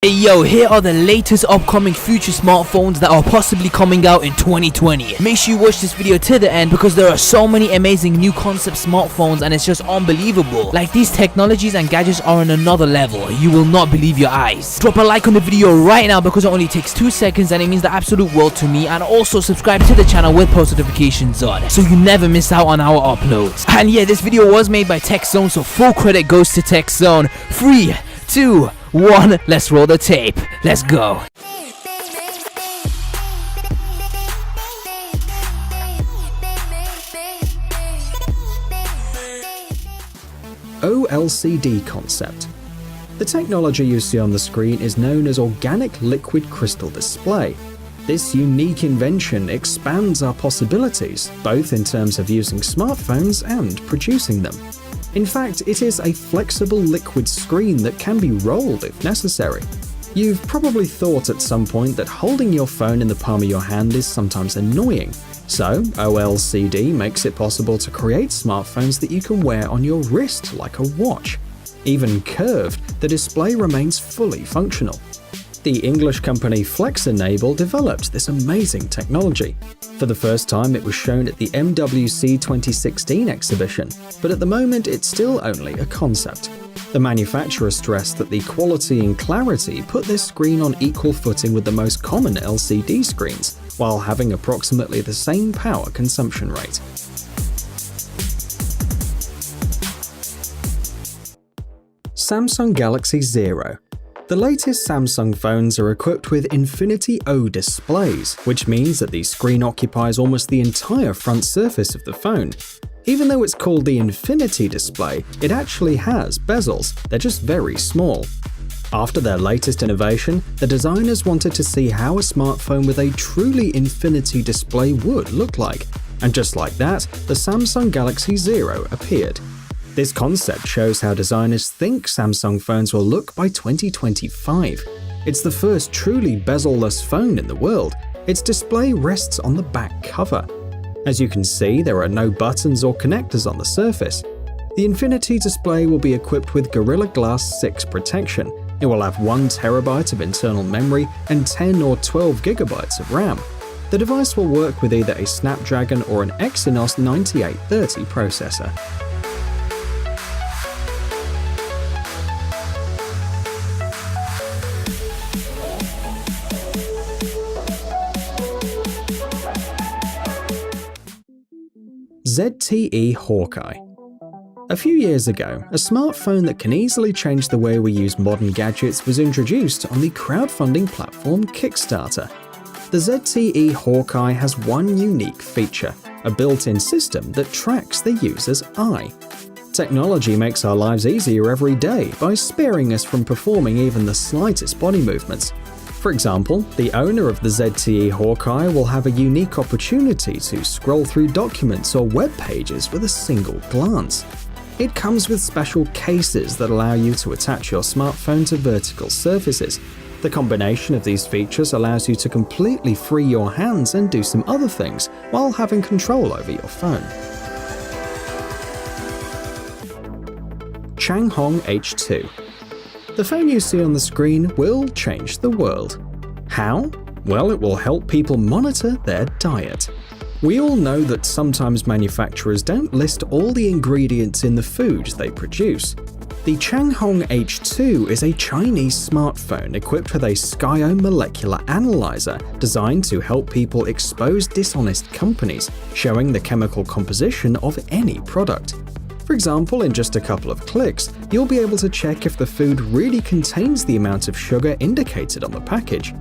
Hey yo, here are the latest upcoming future smartphones that are possibly coming out in 2020. Make sure you watch this video to the end because there are so many amazing new concept smartphones and it's just unbelievable. Like, these technologies and gadgets are on another level. You will not believe your eyes. Drop a like on the video right now because it only takes 2 seconds and it means the absolute world to me. And also subscribe to the channel with post notifications on so you never miss out on our uploads. And yeah, this video was made by TechZone, so full credit goes to TechZone. 3, 2, 1, let's roll the tape. Let's go. OLCD concept. The technology you see on the screen is known as Organic Liquid Crystal Display. This unique invention expands our possibilities, both in terms of using smartphones and producing them. In fact, it is a flexible liquid screen that can be rolled if necessary. You've probably thought at some point that holding your phone in the palm of your hand is sometimes annoying. So, OLCD makes it possible to create smartphones that you can wear on your wrist like a watch. Even curved, the display remains fully functional. The English company FlexEnable developed this amazing technology. For the first time, it was shown at the MWC 2016 exhibition, but at the moment it's still only a concept. The manufacturer stressed that the quality and clarity put this screen on equal footing with the most common LCD screens, while having approximately the same power consumption rate. Samsung Galaxy Zero. The latest Samsung phones are equipped with Infinity O displays, which means that the screen occupies almost the entire front surface of the phone. Even though it's called the Infinity display, it actually has bezels, they're just very small. After their latest innovation, the designers wanted to see how a smartphone with a truly infinity display would look like. And just like that, the Samsung Galaxy Zero appeared. This concept shows how designers think Samsung phones will look by 2025. It's the first truly bezel-less phone in the world. Its display rests on the back cover. As you can see, there are no buttons or connectors on the surface. The Infinity display will be equipped with Gorilla Glass 6 protection. It will have 1 TB of internal memory and 10 or 12 GB of RAM. The device will work with either a Snapdragon or an Exynos 9830 processor. ZTE Hawkeye. A few years ago, a smartphone that can easily change the way we use modern gadgets was introduced on the crowdfunding platform Kickstarter. The ZTE Hawkeye has one unique feature, a built-in system that tracks the user's eye. Technology makes our lives easier every day by sparing us from performing even the slightest body movements. For example, the owner of the ZTE Hawkeye will have a unique opportunity to scroll through documents or web pages with a single glance. It comes with special cases that allow you to attach your smartphone to vertical surfaces. The combination of these features allows you to completely free your hands and do some other things while having control over your phone. Changhong H2. The phone you see on the screen will change the world. How? Well, it will help people monitor their diet. We all know that sometimes manufacturers don't list all the ingredients in the food they produce. The Changhong H2 is a Chinese smartphone equipped with a Skyo molecular analyzer designed to help people expose dishonest companies, showing the chemical composition of any product. For example, in just a couple of clicks, you'll be able to check if the food really contains the amount of sugar indicated on the package.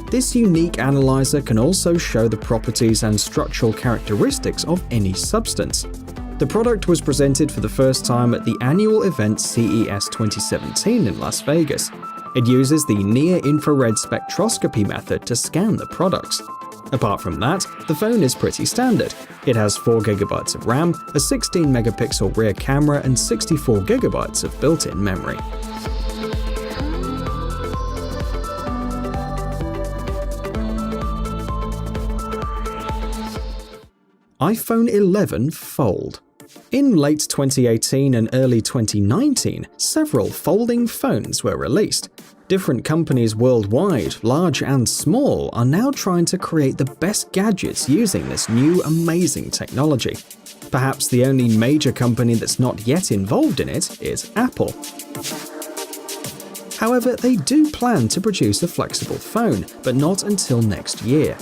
This unique analyzer can also show the properties and structural characteristics of any substance. The product was presented for the first time at the annual event CES 2017 in Las Vegas. It uses the near-infrared spectroscopy method to scan the products. Apart from that, the phone is pretty standard. It has 4 GB of RAM, a 16-megapixel rear camera, and 64 GB of built-in memory. iPhone 11 Fold. In late 2018 and early 2019, several folding phones were released. Different companies worldwide, large and small, are now trying to create the best gadgets using this new amazing technology. Perhaps the only major company that's not yet involved in it is Apple. However, they do plan to produce a flexible phone, but not until next year.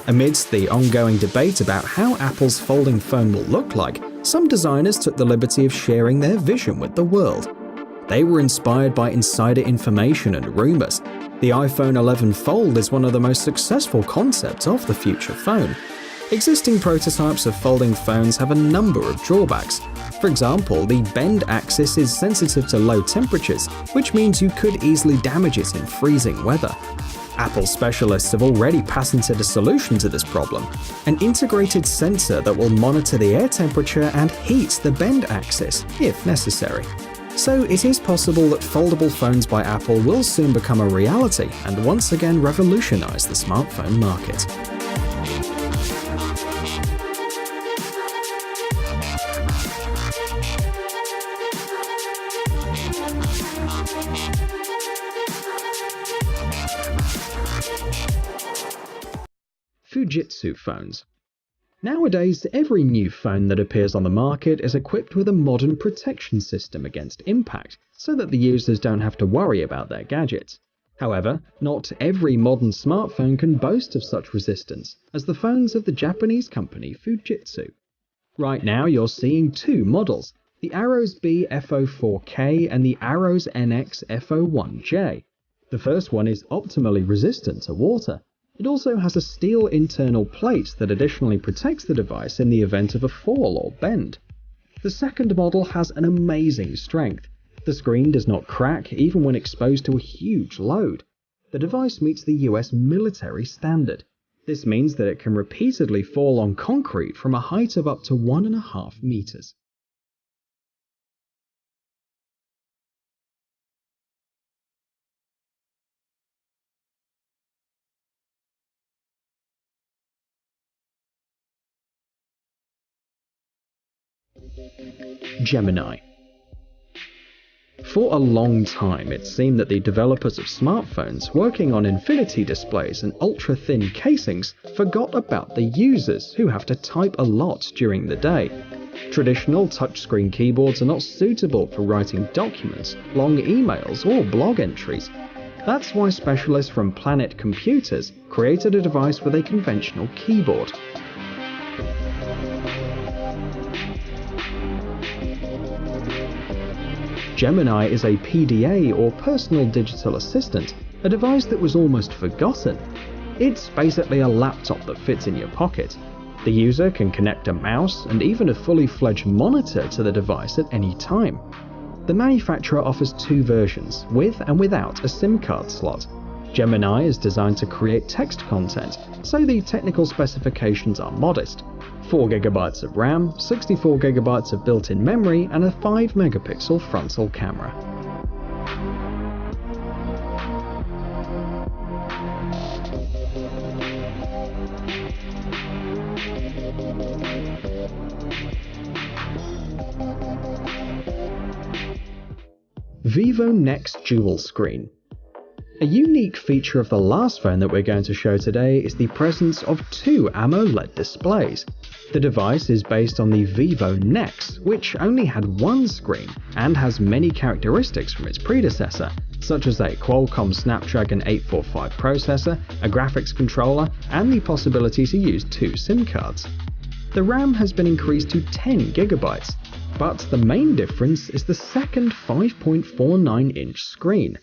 Amidst the ongoing debate about how Apple's folding phone will look like, some designers took the liberty of sharing their vision with the world. They were inspired by insider information and rumors. The iPhone 11 Fold is one of the most successful concepts of the future phone. Existing prototypes of folding phones have a number of drawbacks. For example, the bend axis is sensitive to low temperatures, which means you could easily damage it in freezing weather. Apple specialists have already patented a solution to this problem, an integrated sensor that will monitor the air temperature and heat the bend axis if necessary. So it is possible that foldable phones by Apple will soon become a reality and once again revolutionize the smartphone market. Fujitsu phones. Nowadays, every new phone that appears on the market is equipped with a modern protection system against impact, so that the users don't have to worry about their gadgets. However, not every modern smartphone can boast of such resistance, as the phones of the Japanese company Fujitsu. Right now you're seeing two models, the Aros B F04K and the Aros NX F01J. The first one is optimally resistant to water. It also has a steel internal plate that additionally protects the device in the event of a fall or bend. The second model has an amazing strength. The screen does not crack even when exposed to a huge load. The device meets the US military standard. This means that it can repeatedly fall on concrete from a height of up to 1.5 meters. Gemini. For a long time, it seemed that the developers of smartphones working on infinity displays and ultra-thin casings forgot about the users who have to type a lot during the day. Traditional touchscreen keyboards are not suitable for writing documents, long emails, or blog entries. That's why specialists from Planet Computers created a device with a conventional keyboard. Gemini is a PDA or personal digital assistant, a device that was almost forgotten. It's basically a laptop that fits in your pocket. The user can connect a mouse and even a fully fledged monitor to the device at any time. The manufacturer offers two versions, with and without a SIM card slot. Gemini is designed to create text content, so the technical specifications are modest. 4GB of RAM, 64GB of built-in memory, and a 5-megapixel frontal camera. Vivo Nex Dual Screen. A unique feature of the last phone that we're going to show today is the presence of two AMOLED displays. The device is based on the Vivo Nex, which only had one screen and has many characteristics from its predecessor, such as a Qualcomm Snapdragon 845 processor, a graphics controller, and the possibility to use two SIM cards. The RAM has been increased to 10GB, but the main difference is the second 5.49-inch screen.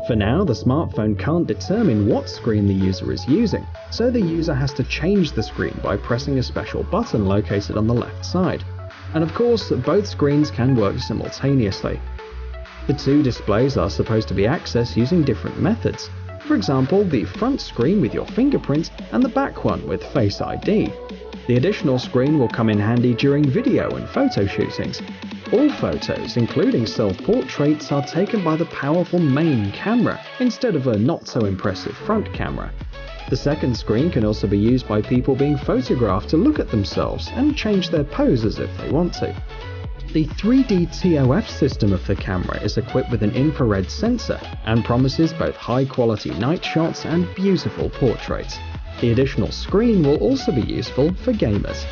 For now, the smartphone can't determine what screen the user is using, so the user has to change the screen by pressing a special button located on the left side. And of course, both screens can work simultaneously. The two displays are supposed to be accessed using different methods. For example, the front screen with your fingerprint and the back one with Face ID. The additional screen will come in handy during video and photo shootings. All photos, including self-portraits, are taken by the powerful main camera instead of a not-so-impressive front camera. The second screen can also be used by people being photographed to look at themselves and change their poses if they want to. The 3D TOF system of the camera is equipped with an infrared sensor and promises both high-quality night shots and beautiful portraits. The additional screen will also be useful for gamers.